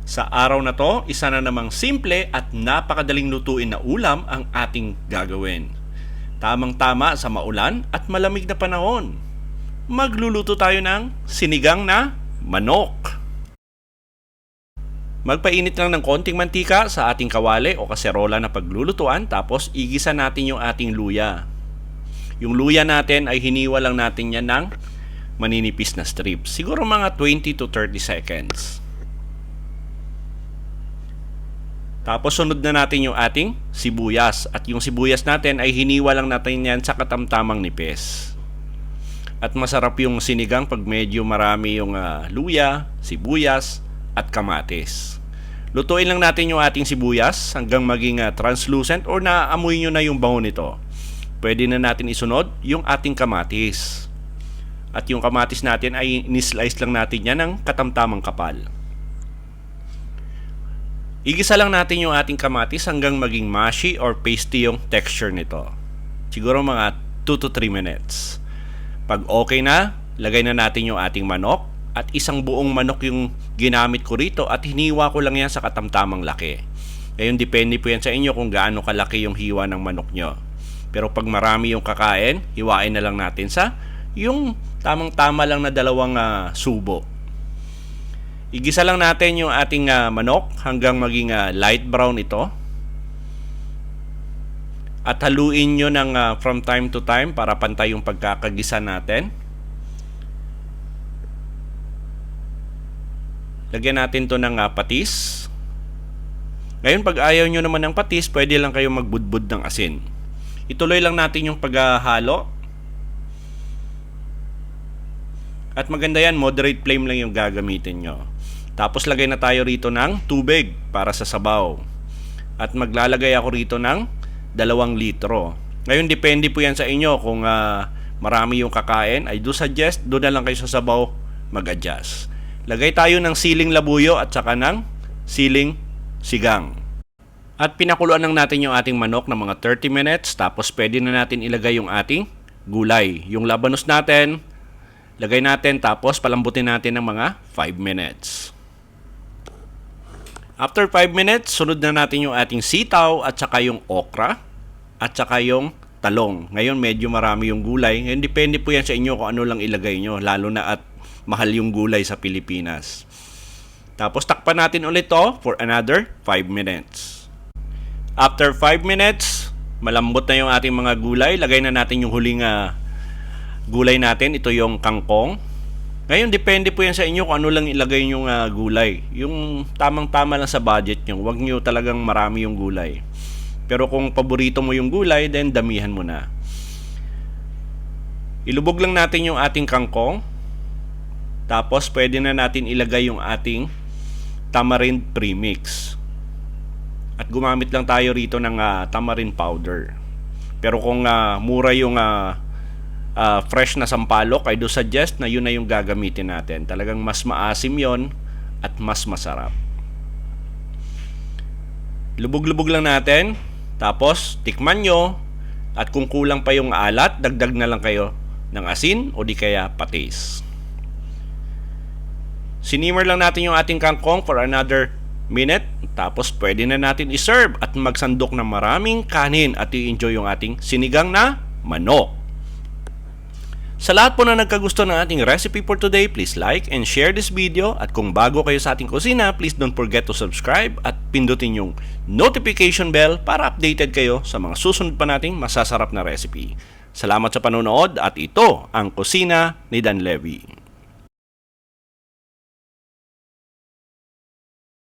Sa araw na to, isa na namang simple at napakadaling lutuin na ulam ang ating gagawin. Tamang-tama sa maulan at malamig na panahon. Magluluto tayo ng sinigang na manok. Magpainit lang ng konting mantika sa ating kawali o kaserola na paglulutuan, tapos igisa natin yung ating luya. Yung luya natin ay hiniwa lang natin yan ng maninipis na strips. Siguro mga 20 to 30 seconds. Tapos sunod na natin yung ating sibuyas. At yung sibuyas natin ay hiniwa lang natin yan sa katamtamang nipis. At masarap yung sinigang pag medyo marami yung luya, sibuyas, at kamatis. Lutuin lang natin yung ating sibuyas hanggang maging translucent or naaamoy nyo na yung bango nito. Pwede na natin isunod yung ating kamatis. At yung kamatis natin ay ni-slice lang natin yan ng katamtamang kapal. Igisa lang natin yung ating kamatis hanggang maging mushy or pasty yung texture nito. Siguro mga 2 to 3 minutes. Pag okay na, lagay na natin yung ating manok. At isang buong manok yung ginamit ko rito at hiniwa ko lang yan sa katamtamang laki. Ngayon depende po yan sa inyo kung gaano kalaki yung hiwa ng manok nyo. Pero pag marami yung kakain, hiwain na lang natin sa yung tamang-tama lang na dalawang subo. Igisa lang natin yung ating manok hanggang maging light brown ito. At haluin nyo ng from time to time para pantay yung pagkakagisa natin. Lagyan natin to ng patis. Ngayon pag ayaw nyo naman ng patis, pwede lang kayo magbudbud ng asin. Ituloy lang natin yung paghahalo. At maganda yan, moderate flame lang yung gagamitin nyo. Tapos lagay na tayo rito ng tubig para sa sabaw. At maglalagay ako rito ng 2 litro. Ngayon depende po yan sa inyo kung marami yung kakain. I do suggest, doon na lang kayo sa sabaw mag-adjust. Lagay tayo ng siling labuyo at saka ng siling sigang. At pinakuluan lang natin yung ating manok ng mga 30 minutes. Tapos pwede na natin ilagay yung ating gulay. Yung labanos natin, lagay natin tapos palambutin natin ng mga 5 minutes. After 5 minutes, sunod na natin yung ating sitaw at saka yung okra at saka yung talong. Ngayon medyo marami yung gulay. Ngayon depende po yan sa inyo kung ano lang ilagay nyo. Lalo na at mahal yung gulay sa Pilipinas. Tapos takpan natin ulit to for another 5 minutes. After 5 minutes, malambot na yung ating mga gulay. Lagay na natin yung huling gulay natin. Ito yung kangkong. Ngayon, depende po yan sa inyo kung ano lang ilagay yung gulay. Yung tamang-tama lang sa budget nyo. Huwag nyo talagang marami yung gulay. Pero kung paborito mo yung gulay, then damihan mo na. Ilubog lang natin yung ating kangkong. Tapos, pwede na natin ilagay yung ating tamarind premix. At gumamit lang tayo rito ng tamarind powder. Pero kung mura yung fresh na sampalok, I do suggest na yun na yung gagamitin natin. Talagang mas maasim yon at mas masarap. Lubog-lubog lang natin. Tapos, tikman nyo. At kung kulang pa yung alat, dagdag na lang kayo ng asin o di kaya patis. Sinimmer lang natin yung ating kangkong for another minute. Tapos pwede na natin iserve at magsandok ng maraming kanin at i-enjoy yung ating sinigang na manok. Sa lahat po na nagkagusto ng ating recipe for today, please like and share this video. At kung bago kayo sa ating kusina, please don't forget to subscribe at pindutin yung notification bell para updated kayo sa mga susunod pa nating masasarap na recipe. Salamat sa panonood at ito ang Kusina ni Dan Levy.